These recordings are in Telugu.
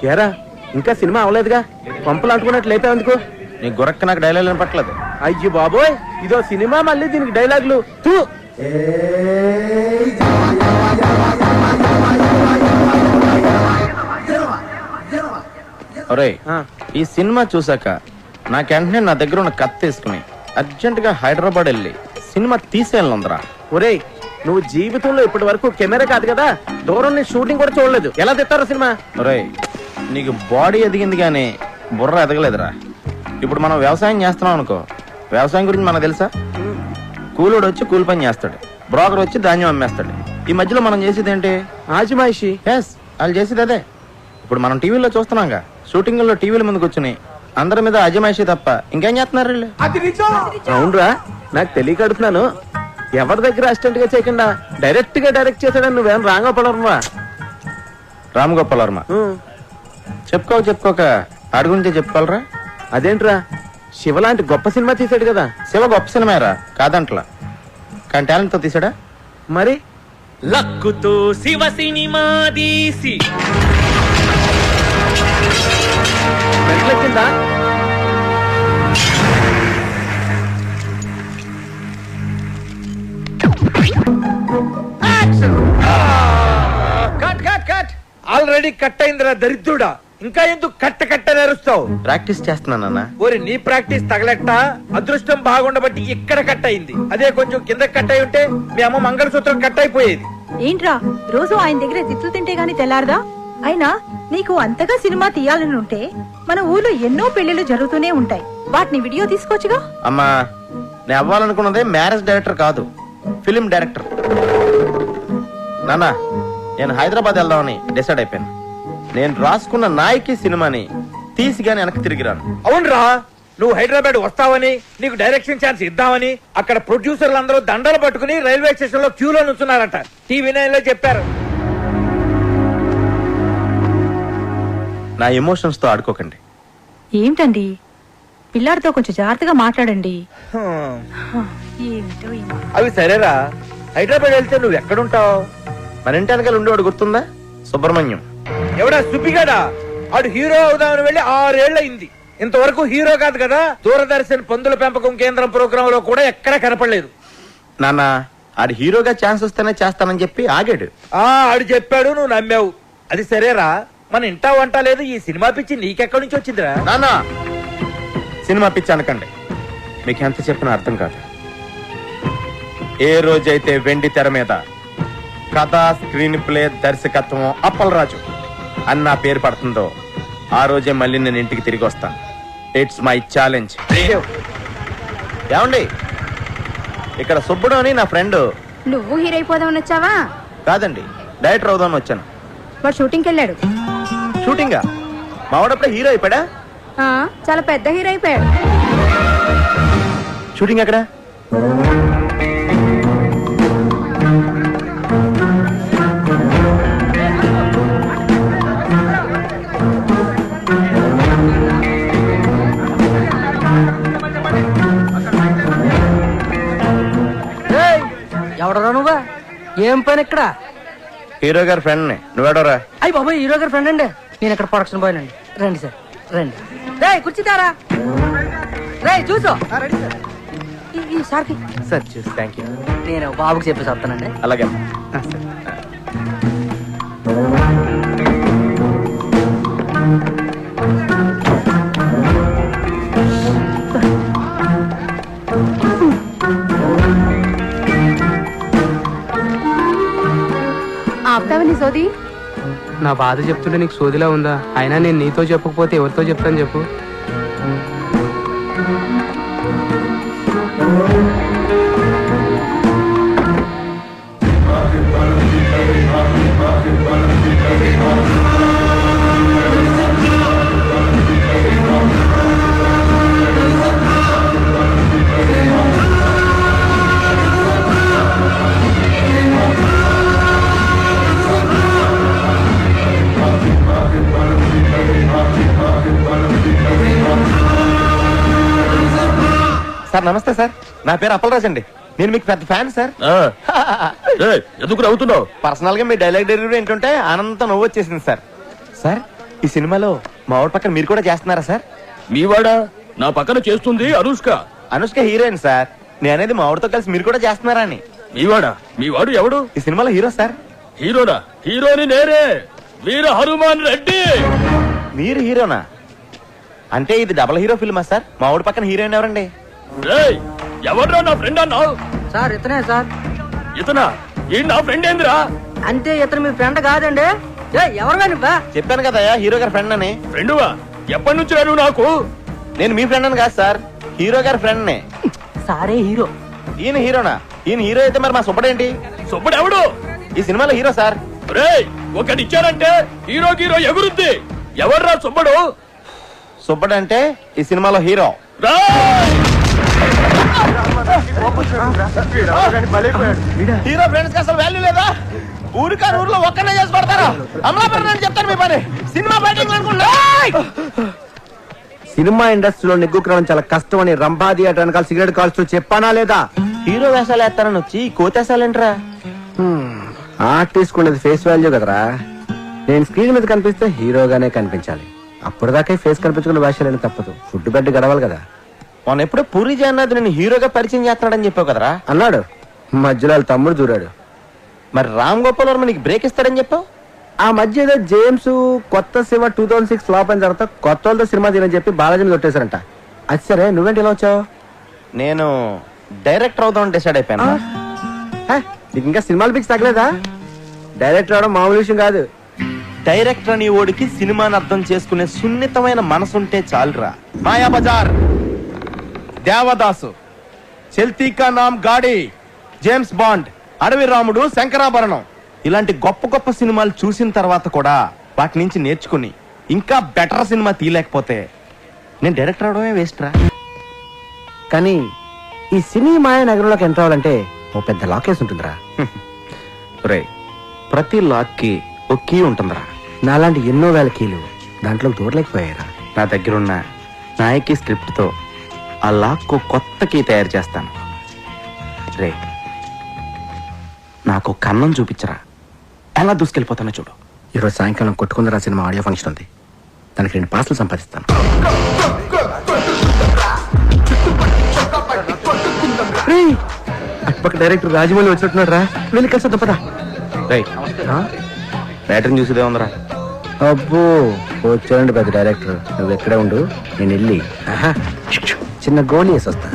ఏరా ఇంకా సినిమా అవలేదుగా, పంపులు అంటుకున్నట్టు లేపా ఎందుకు? నీ గురక్క నాకు డైలాగ్ వినపట్లేదు. అయ్యో బాబోయ్, ఇదో సినిమా మళ్ళీ దీనికి డైలాగులు. ఒరేయ్, ఈ సినిమా చూసాక నాకెంటనే నా దగ్గర ఉన్న కత్తి తీసుకుని అర్జెంట్ గా హైదరాబాద్ వెళ్ళి సినిమా తీసేయాలందరా. ఒరేయ్, నువ్వు జీవితంలో ఇప్పటి వరకు కెమెరా కాదు కదా, దూరం నుంచి షూటింగ్ కూడా చూడలేదు, ఎలా తెస్తారో సినిమా? ఒరేయ్, నీకు బాడీ ఎదిగింది కానీ బుర్ర ఎదగలేదురా. ఇప్పుడు మనం వ్యవసాయం చేస్తున్నాం అనుకో, వ్యవసాయం గురించి మనకు తెలుసా? కూలోడు వచ్చి కూలి పని చేస్తాడు, బ్రోకర్ వచ్చి ధాన్యం అమ్మేస్తాడు. ఈ మధ్యలో మనం చేసేది ఏంటి? ఆజిమాయిషి. ఎస్, వాళ్ళు చేసేది అదే. ఇప్పుడు మనం టీవీలో చూస్తున్నాంగా, షూటింగ్ లో టీవీల ముందుకు వచ్చి అందరి మీద అజమాయిషి తప్ప ఇంకేం చేస్తున్నారు వీళ్ళు? అవునరా, నాకు తెలియక అడుగుతున్నాను. ఎవరి దగ్గర అసిస్టెంట్ గా చేయకుండా డైరెక్ట్ గా డైరెక్ట్ చేశాడని నువ్వేం రాంగోపాలవర్మ? రామ్ వర్మ చెప్పుకోక ఆడి గురించే చెప్పుకోవాలరా. అదేంట్రా, శివ లాంటి గొప్ప సినిమా తీసాడు కదా. శివ గొప్ప సినిమారా కాదంట్లా, కానీ టాలెంట్ తో తీసాడా? మరి లక్కుతో శివ సినిమా తీసి వెంటలెక్కిందా? ఆల్రెడీ కట్ అయిందిరా దరిద్రుడా, ఇంకా ఎందుకు కట్ట నేరుస్తావు? ప్రాక్టీస్ చేస్తున్నానన్నా. ఓరి నీ ప్రాక్టీస్ తగలెట్ట, అదృష్టం బాగుండబట్టి ఇక్కడ కట్ అయింది. అదే కొంచెం కింద కట్ అయి ఉంటే మీ అమ్మ మంగళసూత్రం కట్ అయిపోయేది. ఏంట్రా రోజు ఆయన దగ్గర తిట్లు తింటే గాని తెల్లారదా? అయినా నీకు అంతగా సినిమా తీయాలని ఉంటే మన ఊర్లో ఎన్నో పెళ్లిళ్ళు జరుగుతూనే ఉంటాయి, వాటిని వీడియో తీసుకోవచ్చుగా. అమ్మా, నేను అవ్వాలనుకున్నదే మ్యారేజ్ డైరెక్టర్ కాదు, ఫిలిం డైరెక్టర్. నాన్న, నేను హైదరాబాద్ వెళ్దామని డిసైడ్ అయిపోయాను. నేను రాసుకున్న నాయకి సినిమాని తీసి గాని వెనక్కి తిరిగిరాను. అవునరా, నువ్వు హైదరాబాద్ వస్తావని, నీకు డైరెక్షన్ ఛాన్స్ ఇద్దామని అక్కడ ప్రొడ్యూసర్లు అందరూ దండలు పట్టుకుని రైల్వే స్టేషన్ లో క్యూలో నుంచున్నారట. టీవీ 9 లో చెప్పారు. నా ఎమోషన్స్ తో ఆడుకోకండి. ఏంటండి, పిల్లాడితో కొంచెం జాగ్రత్తగా మాట్లాడండి. ఏమిటో అవి సరేరా, హైదరాబాద్ వెళ్తే నువ్వు ఎక్కడుంటావు? మన ఇంటి వెనకాల ఉండేవాడు గుర్తుందా? సుబ్రహ్మణ్యం. ఎవడా సుబ్బిగాడా? ఆడు హీరో అవుదామని వెళ్ళి 6 ఏళ్లయింది. ఇంతవరకు హీరో కాదు కదా, దూరదర్శన్ పందుల పెంపకం కేంద్రం ప్రోగ్రామ్ లో కూడా ఎక్కడా కనపడలేదు. నాన్న, ఆడు హీరోగా ఛాన్స్ వస్తేనే చేస్తానని చెప్పి ఆగాడు. ఆడు చెప్పాడు, నువ్వు నమ్మావు. అది సరేరా, మన ఇంటా వంట లేదు, ఈ సినిమా పిచ్చి నీకెక్కడి నుంచి వచ్చిందిరా? నాన్న, సినిమా పిచ్చి అనకండి, మీకు ఎంత చెప్పినా అర్థం కాదు. ఏ రోజైతే వెండి తెర మీద కథ, స్క్రీన్ ప్లే, దర్శకత్వం అప్పలరాజు అన్న పేరు పడుతుందో ఆ రోజే మళ్ళీ నేను ఇంటికి తిరిగి వస్తాను. It's my challenge. ఏమండి, ఇక్కడ సుబ్బుడు అని నా ఫ్రెండ్. నువ్వు హీరో అయిపోదామని వచ్చావా? కాదండి, డైరెక్టర్ అవుదామని వచ్చాను. వాడు షూటింగ్కి వెళ్ళాడు. షూటింగా? మావాడప్పుడే హీరో అయిపోయా? చాలా పెద్ద హీరో అయిపోయాడు. షూటింగ్ ఎక్కడ? ఎవడరా నువ్వా? ఏం పని ఇక్కడ? హీరో గారి ఫ్రెండ్ ని. నువ్వేడోరా? అయ్యి బాబాయ్, హీరో గారి ఫ్రెండ్ అండి. నేను ఇక్కడ ప్రొడక్షన్ బాయ్ అండి. రండి సార్, రండి. రే కూర్చుంటారా? రే చూసు ఈ సార్కి. సార్ చూసి థ్యాంక్ యూ. నేను బాబుకి చెప్పేసి వస్తానండి. అలాగే. ఆపుతావని సోది? నా బాధ చెప్తుంటే నీకు సోదిలా ఉందా? అయినా నేను నీతో చెప్పకపోతే ఎవరితో చెప్తాను చెప్పు? సార్ నమస్తే సార్, నా పేరు అప్పలరాజ్ అండి. నేను మీకు పెద్ద ఫ్యాన్ సార్. ఎందుకు నవ్వుతున్నావు? పర్సనల్ గా మీ డైలాగ్ డెలివరీ ఏంటంటే ఆనందంతో నవ్వు వచ్చేసింది సార్. సార్ ఈ సినిమాలో మా ఊరి పక్కన మీరు కూడా చేస్తున్నారా సార్? మీవాడా? నా పక్కన చేస్తుంది అనుష్క. Anushka heroine sir. నేను అనేది మా ఊరితో కలిసి మీరు కూడా చేస్తున్నారా అని. మీవాడా? మీవాడు ఎవడు? ఈ సినిమాలో హీరో సార్. హీరోనా? హీరోని నేనే, వీర హనుమాన్ రెడ్డి. మీరు హీరోనా? అంటే ఇది డబుల్ హీరో ఫిల్మా సార్? మా ఊరి పక్కన హీరోయిన్ ఎవరండి? ఎవడ్రా నా ఫ్రెండ్ అన్నావు? సార్ ఇతనే సార్. ఇతనా? ఈ నా ఫ్రెండ్ ఏందిరా? అంటే ఇతను మీ ఫ్రెండ్ కాదండి. ఎవరు నువ్వా? చెప్పాను కదా హీరో గారి ఫ్రెండ్ అని. ఫ్రెండువా? ఎప్పటి నుంచి నువ్వు నాకు? నేను మీ ఫ్రెండ్ అని కాదు సార్, హీరో గారి ఫ్రెండ్ నే. సారే హీరో. ఈయన హీరోనా? ఈయన హీరో అయితే మరి మా సుబ్బడేంటి? సుబ్బడు ఎవడు? ఈ సినిమాలో హీరో సార్. ఒకటి ఇచ్చారంటే హీరో హీరో ఎగురుద్ది. ఎవర్రా సుబ్బడు? సుబ్బడు అంటే ఈ సినిమాలో హీరో. హీరో ఫ్రెండ్స్ కి అసలు వాల్యూ లేదా? ఊరికా ఊర్లో ఒక్కనే చేసి పడతారా? అమలాపురం చెప్తాను మీ పని. సినిమా ఫైటింగ్ అనుకుంటా. సినిమా ఇండస్ట్రీలో నెగ్గుకురావడం చాలా కష్టం అని రంభా థియేటర్ వెనకాల సిగరెట్ కాల్స్తూ చెప్పానా లేదా? హీరో వేషాలు వేస్తారని వచ్చి కోతేసాలేంట్రా? ఆర్టిస్ట్ ఉన్నది ఫేస్ వాల్యూ కదరా. నేను స్క్రీన్ మీద కనిపిస్తే హీరోగానే కనిపించాలి. అప్పటిదాకా ఫేస్ కనిపించుకున్న వేషాలని తప్పదు. ఫుడ్ బెడ్ గడవాలి కదా. మొన్న ఎప్పుడో పూరి జగన్నాథ్ నేను హీరోగా పరిచయం చేస్తున్నాడని చెప్పావు కదరా? అన్నాడు. మధ్యలో వాళ్ళ తమ్ముడు దూరాడు. మరి రామ్ గోపాల్ వర్మ నీకు బ్రేక్ ఇస్తాడని చెప్పావు. ఆ మధ్య ఏదో జేమ్స్ కొత్త శివ 2006 ఫ్లాప్ అయిన తర్వాత కొత్త వాళ్ళతో సినిమా తీరని చెప్పి బాలాజీని కొట్టేశారంట. అది సరే, నువ్వేంటి ఇలా వచ్చావు? నేను డైరెక్టర్ అవుదామని డిసైడ్ అయిపోయాను. నీకు ఇంకా సినిమాలు పిక్స్ తగ్గలేదా? డైరెక్టర్ అవడం మామూలు విషయం కాదు. డైరెక్టర్ అని ఓడికి సినిమాని అర్థం చేసుకునే సున్నితమైన మనసుంటే చాలురా. మాయా బజార్, దేవదాసు, చల్తీ కా నామ్ గాడి, జేమ్స్ బాండ్, అడవి రాముడు, శంకరాభరణం ఇలాంటి గొప్ప గొప్ప సినిమాలు చూసిన తర్వాత కూడా వాటి నుంచి నేర్చుకుని ఇంకా బెటర్ సినిమా తీయలేకపోతే నేను డైరెక్టర్ అవడమే వేస్ట్ రా. కానీ ఈ సినీ మాయ నగరంలోకి ఎంటర్ అవ్వాలంటే ఓ పెద్ద లాకేస్ ఉంటుందిరా. రే, ప్రతి లాక్ కి ఒక కీ ఉంటుందిరా. నాలాంటి ఎన్నో వేల కీలు దాంట్లో దూరలేకపోయారా. నా దగ్గరున్న నాయకి స్క్రిప్ట్ తో ఆ లాక్ కు కొత్త కీ తయారు చేస్తాను. రే, నాకు కన్నం చూపించరా, ఎలా దూసుకెళ్ళిపోతానో చూడు. ఈరోజు సాయంకాలం కొట్టుకుందరా సినిమా ఆడియో ఫంక్షన్ ఉంది. దానికి 2 పాస్లు సంపాదిస్తాను. అటుపక్క డైరెక్టర్ రాజమౌళి వచ్చినట్టున్నాడు రా. వెళ్ళి కలిసి తప్పదా? బ్యాటరీని చూసేదే ఉందరా. అబ్బో, వచ్చాడండి పెద్ద డైరెక్టర్. నువ్వు ఎక్కడే ఉండు, నేను వెళ్ళి చిన్న గోళీ వేసి వస్తా.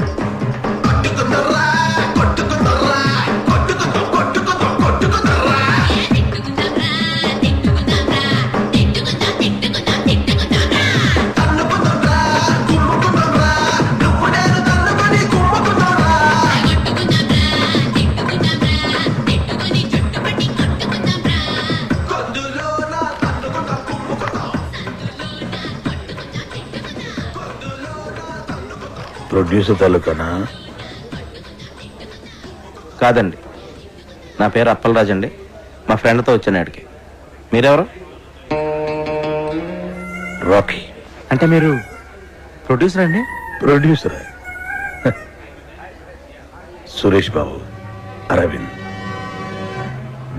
ప్రొడ్యూసర్ తాలూకానా? కాదండి, నా పేరు అప్పలరాజ్ అండి. మా ఫ్రెండ్తో వచ్చాను ఆడికి. మీరెవరు? రాకీ. అంటే మీరు ప్రొడ్యూసర్ అండి? ప్రొడ్యూసర్ సురేష్ బాబు, అరవింద్,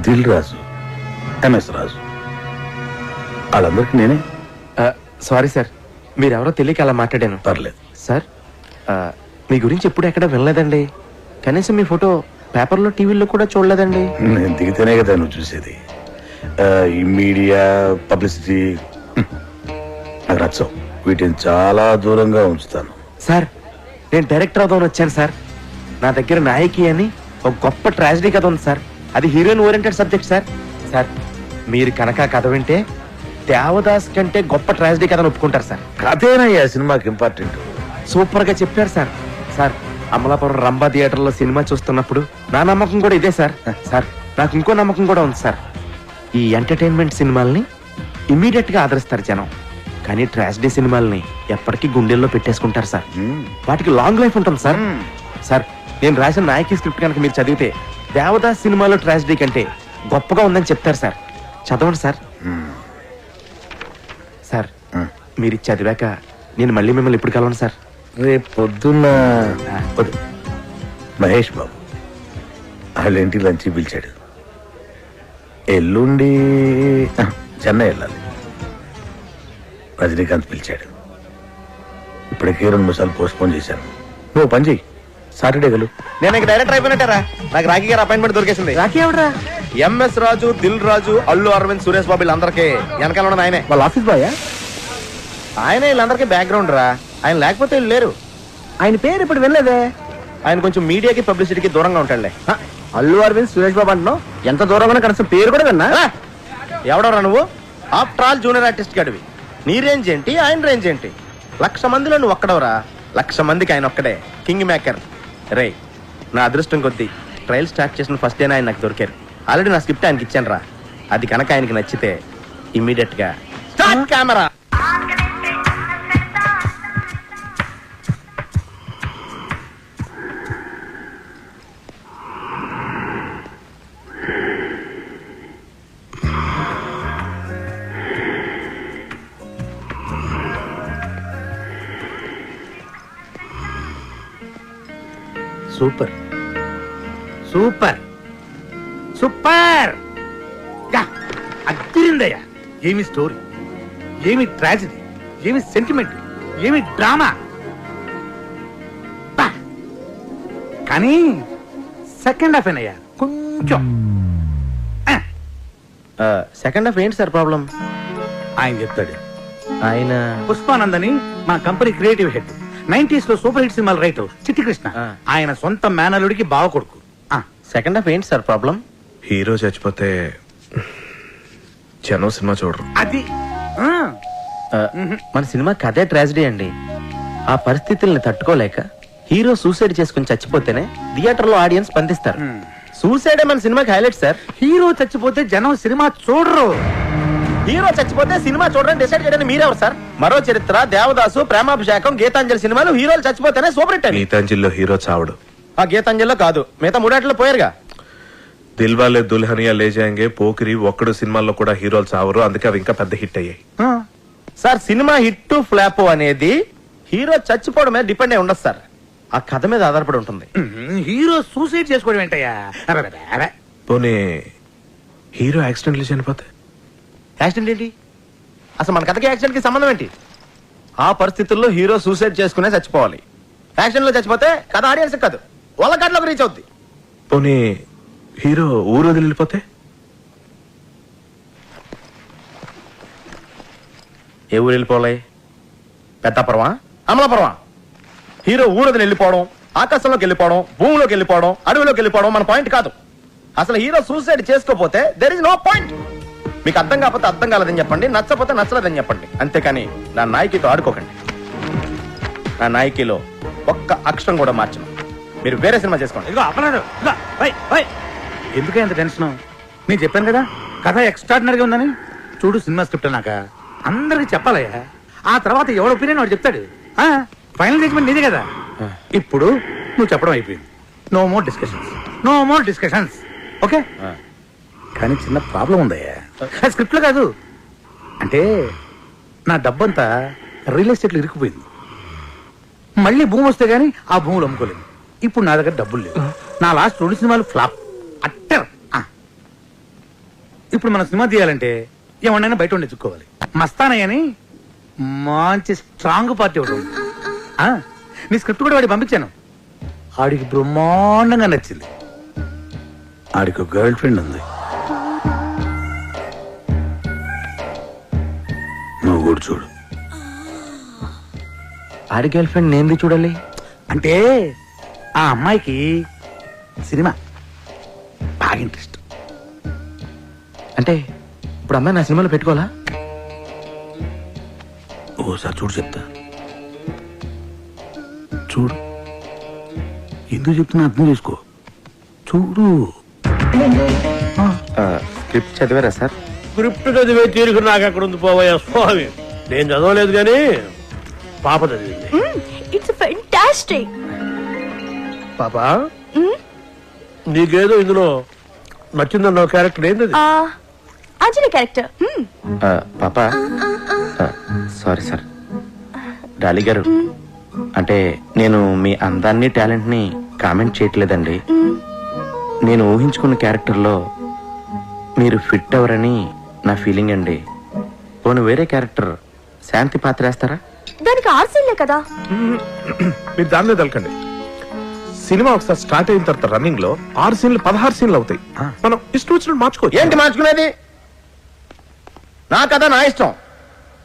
దిల్ రాజు, ఎంఎస్ రాజు, వాళ్ళందరికీ నేనే. సారీ సార్, మీరెవరో తెలియక అలా మాట్లాడాను. పర్లేదు సార్, మీ గురించి ఎప్పుడు ఎక్కడ వినలేదండి. కనీసం మీ ఫోటో పేపర్లో టీవీలో కూడా చూడలేదండి. నేను దిగితేనే కదా నువ్వు చూసేది. ఈ మీడియా పబ్లిసిటీ నాకు నచ్చవు. వీటిని చాలా దూరంగా ఉంచుతాను. సార్, నేను డైరెక్టర్ అవుదామని వచ్చాను సార్. నా దగ్గర నాయకి అని ఒక గొప్ప ట్రాజడీ కథ ఉంది సార్. అది heroine oriented subject sir. Sir, మీరు కనుక కథ వింటే దేవదాస్ కంటే గొప్ప ట్రాజడీ కథను ఒప్పుకుంటారు సార్. కథేనయ్యా సినిమాకి ఇంపార్టెంట్. సూపర్ గా చెప్పారు sir. Sir, Amalapuram Rambha theatre లో సినిమా చూస్తున్నప్పుడు నా నమ్మకం కూడా ఇదే సార్. సార్, నాకు ఇంకో నమ్మకం కూడా ఉంది సార్. ఈ ఎంటర్టైన్మెంట్ సినిమాల్ని ఇమీడియట్ గా ఆదరిస్తారు జనం, కానీ ట్రాజడీ సినిమాల్ని ఎప్పటికీ గుండెల్లో పెట్టేసుకుంటారు సార్. వాటికి లాంగ్ లైఫ్ ఉంటుంది సార్. సార్, నేను రాసిన నాయకి స్క్రిప్ట్ కనుక మీరు చదివితే దేవదాస్ సినిమాలో ట్రాజడీ కంటే గొప్పగా ఉందని చెప్తారు సార్. చదవండి సార్. సార్, మీరు చదివాక నేను మళ్ళీ మిమ్మల్ని ఎప్పుడు కలవను సార్. రేపు పొద్దున్న వద్దు. మహేష్ బాబు వాళ్ళ ఇంటికి లంచ్ పిలిచాడు. ఎల్లుండి చెన్నై వెళ్ళాలి. రజనీకాంత్ పిలిచాడు. ఇప్పటికే 2-3 సార్లు పోస్ట్ పోన్ చేశాను. నువ్వు పని చెయ్యి, సాటర్డే వెళ్ళు. నేను ఇంక డైరెక్టర్ అయిపోయినట్టారా? నాకు రాఖీ గారు అపాయింట్మెంట్ దొరికేసింది. రాఖీ ఎవడరా? ఎంఎస్ రాజు, దిల్ రాజు, అల్లు అరవింద్, సురేష్ బాబు వీళ్ళందరికీ వెనకాల ఉన్నది ఆయనే. వాళ్ళ ఆఫీస్ బాయ్. ఆయనే వీళ్ళందరికీ బ్యాక్గ్రౌండ్ రా. ఆయన లేకపోతే వీళ్ళు లేరు. ఆయన పేరు ఇప్పుడు వెళ్ళలేదే. ఆయన కొంచెం మీడియాకి పబ్లిసిటీకి దూరంగా ఉంటాడులే. అల్లు అరవింద్, సురేష్ బాబు అంటున్నావు. ఎంత దూరంగా కనీసం పేరు కూడా విన్నా. ఎవడరా నువ్వు? ఆఫ్టర్ ఆల్ జూనియర్ ఆర్టిస్ట్ గడివి. నీ రేంజ్ ఏంటి, ఆయన రేంజ్ ఏంటి? 1,00,000 మందిలో నువ్వు ఒక్కడవరా. 1,00,000 మందికి ఆయన ఒక్కడే కింగ్ మేకర్. రే, నా అదృష్టం కొద్దీ ట్రయల్ స్టార్ట్ చేసిన ఫస్ట్ డే ఆయన నాకు దొరికారు. ఆల్రెడీ నా స్క్రిప్ట్ ఆయనకి ఇచ్చాను రా. అది కనుక ఆయనకి నచ్చితే ఇమ్మీడియట్ గా start camera. Super super super అదిరిందయ్యా. ఏమి స్టోరీ, ఏమి ట్రాజడీ, ఏమి సెంటిమెంట్, ఏమి డ్రామా. కానీ సెకండ్ హాఫ్ ఏనయ్యా కొంచెం. సెకండ్ హాఫ్ ఏంటి సార్ ప్రాబ్లం? ఆయన చెప్తాడు. ఆయన పుష్పానందని మా కంపెనీ క్రియేటివ్ హెడ్, 90s లో సూపర్ హిట్ సినిమాలు రైటర్ చిట్టి కృష్ణ. ఆయన సొంత మేనలుడికి బావ కొడుకు. సెకండ్ హాఫ్ ఏంటి సార్ ప్రాబ్లం? హీరో చచ్చిపోతే జనం సినిమా చూడరు. అది మన సినిమా కథే ట్రాజడీ అండి. ఆ పరిస్థితుల్ని తట్టుకోలేక హీరో సూసైడ్ చేసుకుని చచ్చిపోతేనే థియేటర్ లో ఆడియన్స్ స్పందిస్తారు. సూసైడే మన సినిమాకి హైలైట్ సార్. హీరో చచ్చిపోతే జనం సినిమా చూడరు. హీరో చచ్చిపోతే సినిమా చూడడానికి డిసైడ్ చేయడానికి మీరెవరు సార్? మరో చరిత్ర, దేవదాసు, ప్రేమాభిషేకం, గీతాంజలి సినిమాలు హీరోలు చచ్చిపోతేనే సూపర్ హిట్. గీతాంజలిలో హీరో చావడు. ఆ గీతాంజలిలో కాదు, మిగతా 3 పోయారుగా. దిల్వాలే దుల్హనియా లే జాయేంగే, పోకిరి, ఒక్కడు సినిమాల్లో కూడా హీరోలు చావరు. అందుకే అవి ఇంకా పెద్ద హిట్ అయ్యాయి. సార్ సినిమా హిట్ ఫ్లాప్ అనేది హీరో చచ్చిపోవడం మీద డిపెండ్ అయి ఉండదు సార్. ఆ కథ మీద ఆధారపడి ఉంటుంది. హీరో సూసైడ్ చేసుకోవడం ఏంటయ్యా? పోనీ హీరో యాక్సిడెంట్లు చనిపోతే? యాక్సిడెంట్ ఏంటి? అసలు మన కథకి యాక్సిడెంట్ కి సంబంధం ఏంటి? ఆ పరిస్థితుల్లో హీరో సూసైడ్ చేసుకునే చచ్చిపోవాలి. యాక్సిడెంట్ లో చచ్చిపోతే కథ ఆడియన్స్ కాదు, వాళ్ళ కథలోకి రీచ్ అవుద్ది. పోనీ హీరో ఊరు వదిలి వెళ్ళిపోతే? ఏ ఊరు వెళ్ళిపోవాలి? పెద్దాపురమా, అమలాపురమా? హీరో ఊరు వదిలి వెళ్ళిపోవడం, ఆకాశంలోకి వెళ్ళిపోవడం, భూమిలోకి వెళ్ళిపోవడం, అడవిలోకి వెళ్ళిపోవడం మన పాయింట్ కాదు. అసలు హీరో సూసైడ్ చేసుకోపోతే దెర్ ఇస్ నో పాయింట్. మీకు అర్థం కాకపోతే అర్థం కాలేదని చెప్పండి, నచ్చపోతే నచ్చలేదని చెప్పండి. అంతేకాని నా నాయకితో ఆడుకోకండి. నా నాయకిలో ఒక్క అక్షరం కూడా మార్చను. మీరు వేరే సినిమా చేసుకోండి. ఇదిగో అపరాడు, ఇదిగో, ఓయ్, ఓయ్. ఎందుకే అంత టెన్షన్? నేను చెప్పాను కదా కథ ఎక్స్ట్రాడినరీగా ఉందని. చూడు సినిమా స్క్రిప్ట్ అన్నాక అందరికి చెప్పాలయ్యా. ఆ తర్వాత ఎవడు ఒపీనియన్ వాడు చెప్తాడు. ఫైనల్ జడ్జ్మెంట్ నీదే కదా. ఇప్పుడు నువ్వు చెప్పడం అయిపోయింది. No more discussions, no more discussions. Okay? కానీ చిన్న ప్రాబ్లం ఉందయ్యా. స్క్రిప్ట్ లో కాదు, అంటే నా డబ్బంతా రియల్ ఎస్టేట్లో ఇరుక్కుపోయింది. మళ్ళీ భూమి వస్తే గానీ ఆ భూములు అమ్ముకోలేదు. ఇప్పుడు నా దగ్గర డబ్బులు లేవు. నా లాస్ట్ 2 సినిమాలు ఫ్లాప్ అట్టర్. ఇప్పుడు మన సినిమా తీయాలంటే ఏమన్నా బయట ఉండి ఎత్తుక్కోవాలి. మస్తానయ్య అని మంచి స్ట్రాంగ్ పార్టీ ఒకటి ఉంది. నీ స్క్రిప్ట్ కూడా వాడికి పంపించాను. ఆడికి బ్రహ్మాండంగా నచ్చింది. ఆడికి ఒక గర్ల్ ఫ్రెండ్ ఉంది. నువ్వు కూడా చూడు. ఆడి గర్ల్ ఫ్రెండ్ నేను చూడాలి అంటే ఆ అమ్మాయికి సినిమా బాగా ఇంట్రెస్ట్. అంటే ఇప్పుడు అమ్మాయి నా సినిమాలో పెట్టుకోవాలా? ఓసారి చూడు, చెప్తా. చూడు, ఎందుకు చెప్తున్నా అర్థం చేసుకో. చూడు. స్క్రిప్ట్ చదివారా సార్? స్క్రిప్ట్ చదివే తీరుకు నాకు అక్కడ ఉంది పోవయ్యా స్వామి. నేను చదవలేదు కానీ పాప చదివింది. It's fantastic. పాపా, నీకేదో ఇందులో నచ్చిందన్న క్యారెక్టర్ ఏంది? అంజలి క్యారెక్టర్. పాపా, సారీ సార్. డాలి గారు అంటే నేను మీ అందాన్ని టాలెంట్ని కామెంట్ చేయట్లేదండి. నేను ఊహించుకున్న క్యారెక్టర్లో మీరు ఫిట్ అవరని నా ఫీలింగ్ అండి. పోను వేరే క్యారెక్టర్ శాంతి పాత్ర వేస్తారా? దానికి ఆర్సీలే కదా. మీరు దానిలో తలకండి. సినిమా ఒకసారి స్టార్ట్ అయిన తర్వాత రన్నింగ్ లో 6 సీన్లు 16 సీన్లు అవుతాయి. మనం ఇష్టం వచ్చినట్టు మార్చుకోవచ్చు. ఏంటి మార్చుకునేది? నా కథ నా ఇష్టం,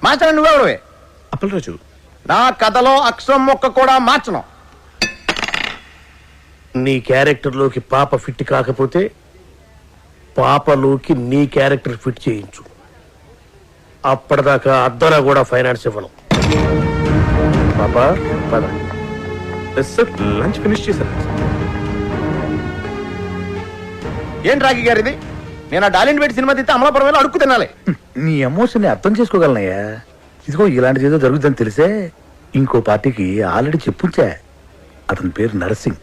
మార్చడం నువ్వెవడవే? అప్పలరాజు, నా కథలో అక్షరం మొక్క కూడా మార్చను. నీ క్యారెక్టర్ లోకి పాప ఫిట్ కాకపోతే పాపలోకి నీ క్యారెక్టర్ ఫిట్ చేయించు. అప్పటిదాకా అద్దరా కూడా ఫైనాన్స్ ఇవ్వను. పాపా పద. సార్ లంచ్ ఫినిష్ చేశారు. ఏంటి రాఖీ గారు ఇది? నేను ఆ డాలిండ్ పెట్టి సినిమా తీస్తే అమలాపురం వెళ్ళి అడుక్కు తినాలి. నీ ఎమోషన్ ని అర్థం చేసుకోగలనయ్యా. ఇదిగో ఇలాంటిది ఏదో జరుగుతుందని తెలిసే ఇంకో పార్టీకి ఆల్రెడీ చెప్పుంచా. అతని పేరు నరసింగ్.